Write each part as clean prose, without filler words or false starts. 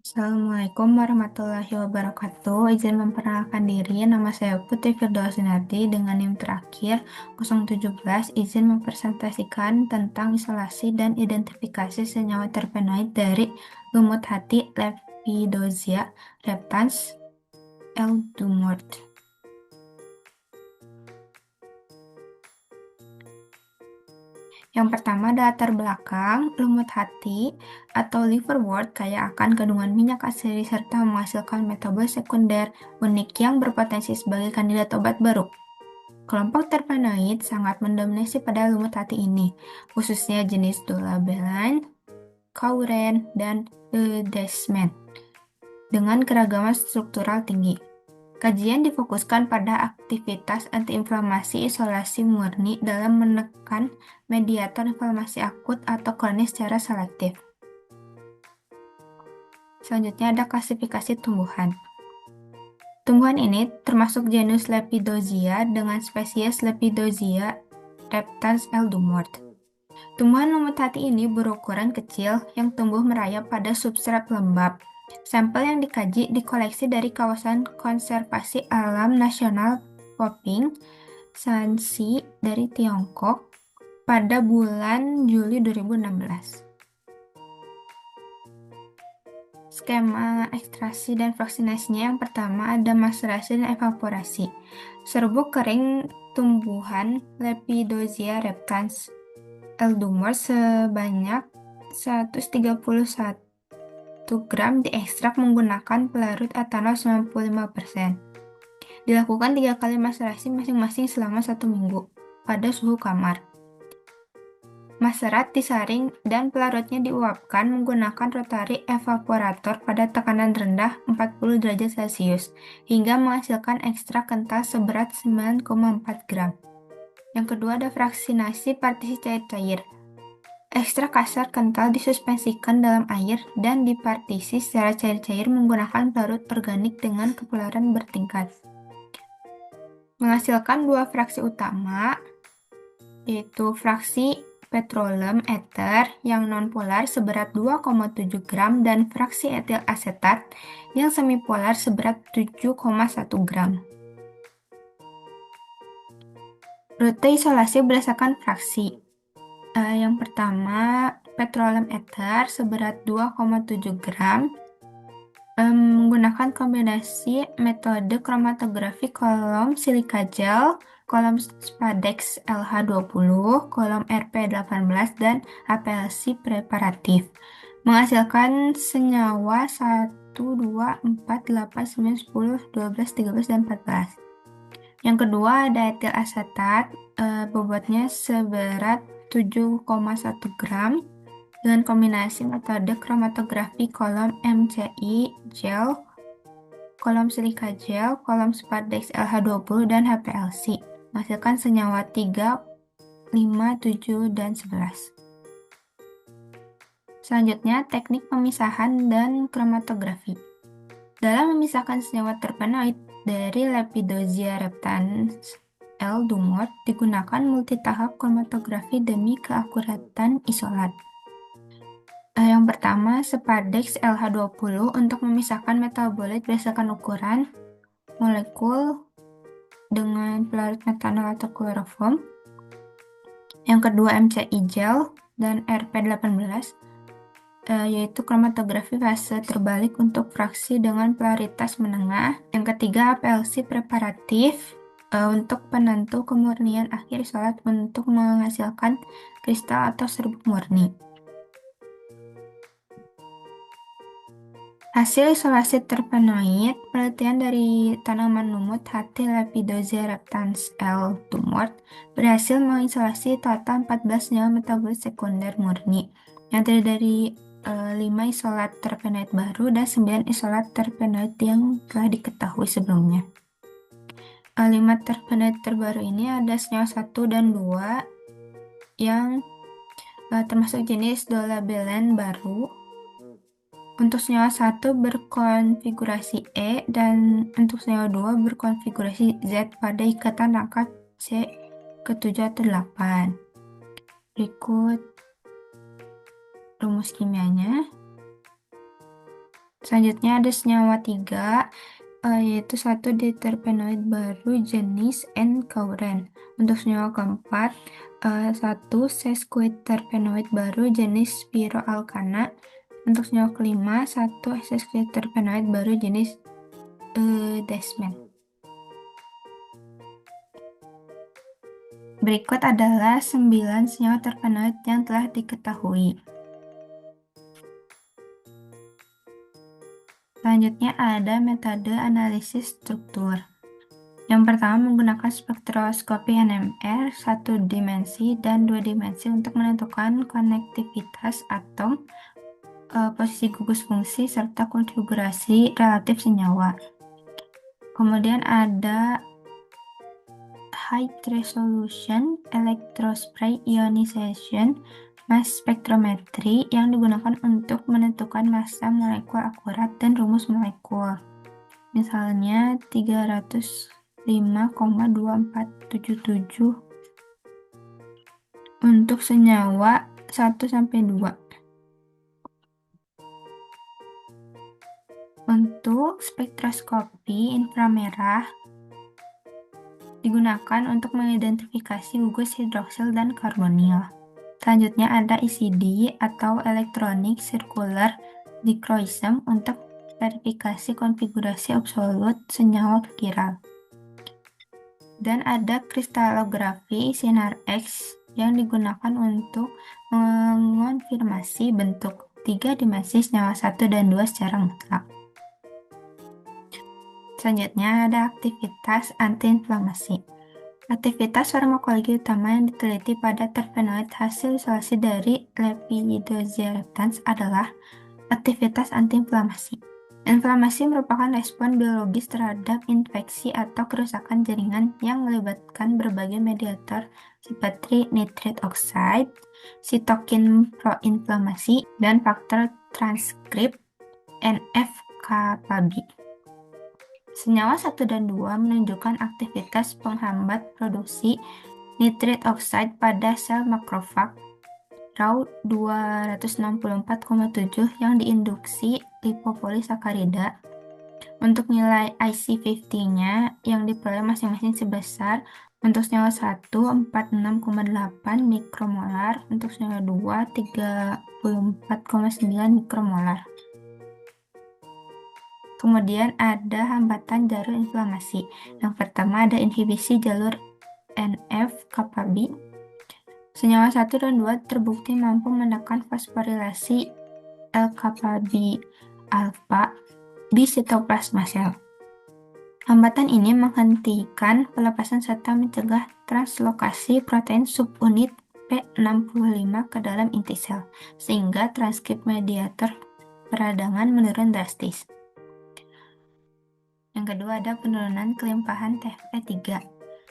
Assalamualaikum warahmatullahi wabarakatuh. Izin memperkenalkan diri, nama saya Putri Firdausinati dengan NIM terakhir 017. Izin mempresentasikan tentang isolasi dan identifikasi senyawa terpenoid dari lumut hati Lepidosia reptans L. Dumort. Yang pertama, latar belakang lumut hati atau liverwort kaya akan kandungan minyak asiri serta menghasilkan metabolit sekunder unik yang berpotensi sebagai kandidat obat baru. Kelompok terpenoid sangat mendominasi pada lumut hati ini, khususnya jenis Dolabelan, Kauren, dan Desmen, dengan keragaman struktural tinggi. Kajian difokuskan pada aktivitas antiinflamasi isolasi murni dalam menekan mediator inflamasi akut atau kronis secara selektif. Selanjutnya ada klasifikasi tumbuhan. Tumbuhan ini termasuk genus Lepidosia dengan spesies Lepidosia reptans L. Dumort. Tumbuhan lumut hati ini berukuran kecil yang tumbuh merayap pada substrat lembab. Sampel yang dikaji dikoleksi dari kawasan konservasi alam nasional Poping, Shanxi dari Tiongkok pada bulan Juli 2016. Skema ekstraksi dan vaksinasinya yang pertama ada maserasi dan evaporasi. Serbuk kering tumbuhan Lepidosia reptans L. Dumort sebanyak 131 gram diekstrak menggunakan pelarut etanol 95%. Dilakukan 3 kali maserasi masing-masing selama 1 minggu pada suhu kamar. Maserat disaring dan pelarutnya diuapkan menggunakan rotary evaporator pada tekanan rendah 40 derajat Celcius hingga menghasilkan ekstrak kental seberat 9,4 gram. Yang kedua ada vaksinasi partisi cair-cair. Ekstrak kasar kental disuspensikan dalam air dan dipartisi secara cair-cair menggunakan pelarut organik dengan kepularan bertingkat. Menghasilkan dua fraksi utama, yaitu fraksi petroleum ether yang nonpolar seberat 2,7 gram dan fraksi etil asetat yang semipolar seberat 7,1 gram. Rute isolasi berdasarkan fraksi. Yang pertama, petroleum ether seberat 2,7 gram menggunakan kombinasi metode kromatografi kolom silika gel, kolom Spadex LH20, kolom RP18, dan HPLC preparatif. Menghasilkan senyawa 1, 2, 4, 8, 9, 10, 12, 13, dan 14. Yang kedua ada etil asetat, bobotnya seberat 7,1 gram dengan kombinasi metode kromatografi kolom MCI gel, kolom silika gel, kolom Spadex LH20, dan HPLC. Menghasilkan senyawa 3, 5, 7, dan 11. Selanjutnya, teknik pemisahan dan kromatografi. Dalam memisahkan senyawa terpenoid dari Lepidosia reptans L. Dumort digunakan multitahap kromatografi demi keakuratan isolat. Yang pertama, Spadex LH20 untuk memisahkan metabolit berdasarkan ukuran molekul dengan pelarut metanol atau kloroform. Yang kedua, MCI gel dan RP18, yaitu kromatografi fase terbalik untuk fraksi dengan polaritas menengah. Yang ketiga, HPLC preparatif untuk penentu kemurnian akhir isolat untuk menghasilkan kristal atau serbuk murni. Hasil isolasi terpenoid, penelitian dari tanaman lumut hati Lepidosia reptans L. Dumort berhasil mengisolasi total 14 senyawa metabolit sekunder murni yang terdiri dari 5 isolat terpenoid baru dan 9 isolat terpenoid yang telah diketahui sebelumnya. 5 terpenoid terbaru ini ada senyawa 1 dan 2 yang termasuk jenis Dolabelan baru. Untuk senyawa 1 berkonfigurasi E dan untuk senyawa 2 berkonfigurasi Z pada ikatan rangka C ke-7 atau 8. Berikut rumus kimianya. Selanjutnya ada senyawa 3, yaitu satu diterpenoid baru jenis N-kauren. Untuk senyawa keempat, satu sesquiterpenoid baru jenis spiroalkana. Untuk senyawa kelima, satu sesquiterpenoid baru jenis desmen. Berikut adalah 9 senyawa terpenoid yang telah diketahui. Selanjutnya ada metode analisis struktur. Yang pertama menggunakan spektroskopi NMR 1 dimensi dan 2 dimensi untuk menentukan konektivitas atom, posisi gugus fungsi, serta konfigurasi relatif senyawa. Kemudian ada high resolution electrospray ionization mass spectrometry yang digunakan untuk menentukan massa molekul akurat dan rumus molekul. Misalnya 305,2477 untuk senyawa 1-2. Untuk spektroskopi inframerah digunakan untuk mengidentifikasi gugus hidroksil dan karbonil. Selanjutnya ada ECD atau Electronic Circular Dichroism untuk verifikasi konfigurasi absolut senyawa kiral. Dan ada kristalografi sinar X yang digunakan untuk mengonfirmasi bentuk 3 dimensi senyawa 1 dan 2 secara mutlak. Selanjutnya ada aktivitas antiinflamasi. Aktivitas farmakologi utama yang diteliti pada terpenoid hasil isolasi dari Lepidosiiraptans adalah aktivitas antiinflamasi. Inflamasi merupakan respon biologis terhadap infeksi atau kerusakan jaringan yang melibatkan berbagai mediator seperti nitrit oxide, sitokin proinflamasi, dan faktor transkrip NF-kappa B. Senyawa 1 dan 2 menunjukkan aktivitas penghambat produksi nitrit oxide pada sel makrofag Rho 264,7 yang diinduksi lipopolisakarida. Untuk nilai IC50-nya yang diperoleh masing-masing sebesar untuk senyawa 1 46,8 mikromolar, untuk senyawa 2 34,9 mikromolar. Kemudian ada hambatan jalur inflamasi. Yang pertama ada inhibisi jalur NF-kappa B. Senyawa 1 dan 2 terbukti mampu menekan fosforilasi L-kappa B alpha di sitoplasma sel. Hambatan ini menghentikan pelepasan serta mencegah translokasi protein subunit P65 ke dalam inti sel, sehingga transkrip mediator peradangan menurun drastis. Yang kedua ada penurunan kelimpahan TFP3.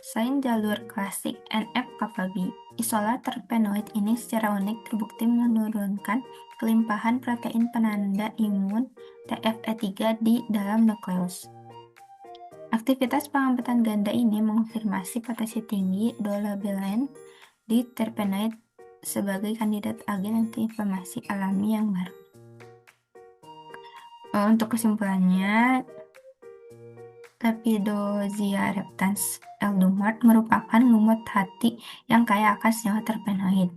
Selain jalur klasik NF-kappa B, isolat terpenoid ini secara unik terbukti menurunkan kelimpahan protein penanda imun TFE3 di dalam nukleus. Aktivitas penghambatan ganda ini mengonfirmasi potensi tinggi dolabilane di terpenoid sebagai kandidat agen antiinflamasi alami yang baru. Untuk kesimpulannya, Lepidosiiraptans L-Dumort merupakan lumut hati yang kaya akan senyawa terpenoid.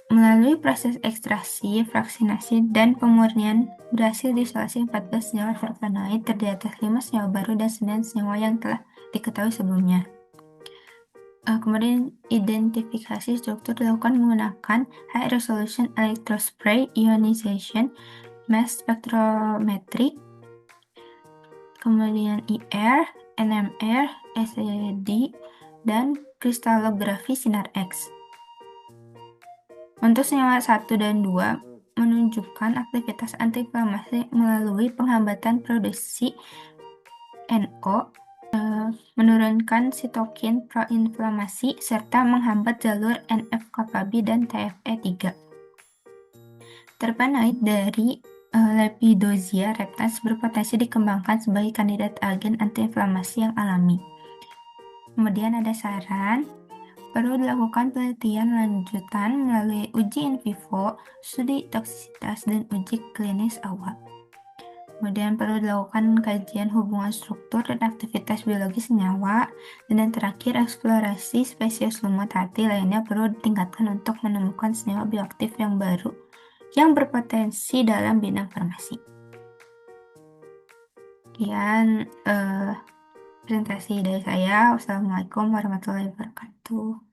Melalui proses ekstraksi, fraksinasi, dan pemurnian, berhasil diisolasi 14 senyawa terpenoid terdiri atas 5 senyawa baru dan 9 senyawa yang telah diketahui sebelumnya. Kemudian identifikasi struktur dilakukan menggunakan High Resolution Electrospray Ionization Mass Spectrometry, kemudian IR, NMR, ECD, dan kristalografi sinar X. Untuk senyawa 1 dan 2 menunjukkan aktivitas antiinflamasi melalui penghambatan produksi NO, menurunkan sitokin proinflamasi, serta menghambat jalur NF-kappa B dan TFE3. Terpenoid dari Lepidosiiraptans berpotensi dikembangkan sebagai kandidat agen antiinflamasi yang alami. Kemudian ada saran, perlu dilakukan penelitian lanjutan melalui uji in vivo, studi toksisitas, dan uji klinis awal. Kemudian perlu dilakukan kajian hubungan struktur dan aktivitas biologis senyawa. Dan yang terakhir, eksplorasi spesies lumut hati lainnya perlu ditingkatkan untuk menemukan senyawa bioaktif yang baru yang berpotensi dalam bidang farmasi. Sekian presentasi dari saya. Wassalamualaikum warahmatullahi wabarakatuh.